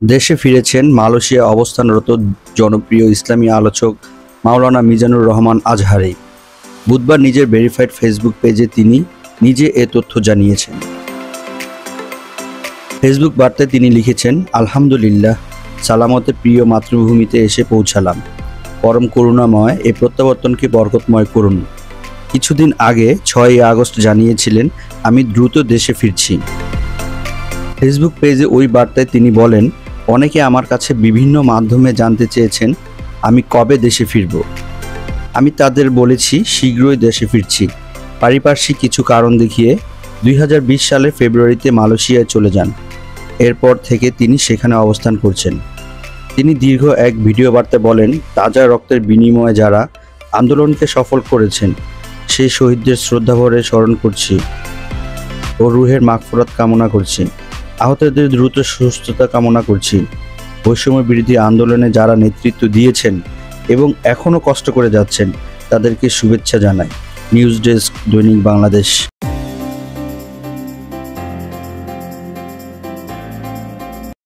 দেশে ফিরেছেন মালয়েশিয়ায় অবস্থানরত জনপ্রিয় ইসলামী আলোচক মাওলানা মিজানুর রহমান আজহারি। বুধবার নিজের ভেরিফাইড ফেসবুক পেজে তিনি নিজে এ তথ্য জানিয়েছেন। ফেসবুক বার্তায় তিনি লিখেছেন, আলহামদুলিল্লাহ, সালামতে প্রিয় মাতৃভূমিতে এসে পৌঁছালাম। পরম করুণাময় এ প্রত্যাবর্তনকে বরকতময় করুন। কিছুদিন আগে 6ই আগস্ট জানিয়েছিলেন, আমি দ্রুত দেশে ফিরছি। ফেসবুক পেজে ওই বার্তায় তিনি বলেন, অনেকে আমার কাছে বিভিন্ন মাধ্যমে জানতে চেয়েছেন আমি কবে দেশে ফিরব। আমি তাদের বলেছি শীঘ্রই দেশে ফিরছি। পারিপার্শ্বিক কিছু কারণ দেখিয়ে 2020 সালের ফেব্রুয়ারিতে মালয়েশিয়ায় চলে যান। এরপর থেকে তিনি সেখানে অবস্থান করছেন। তিনি দীর্ঘ এক ভিডিও বার্তায় বলেন, তাজা রক্তের বিনিময়ে যারা আন্দোলনকে সফল করেছেন সেই শহীদদের শ্রদ্ধাভরে স্মরণ করছি ও রুহের মাগফিরাত কামনা করছি। আহতদের দ্রুত সুস্থতা কামনা করছি। বৈষম্য বিরোধী আন্দোলনে যারা নেতৃত্ব দিয়েছেন এবং এখনও কষ্ট করে যাচ্ছেন তাদেরকে শুভেচ্ছা জানাই। নিউজ ডেস্ক, দৈনিক বাংলাদেশ।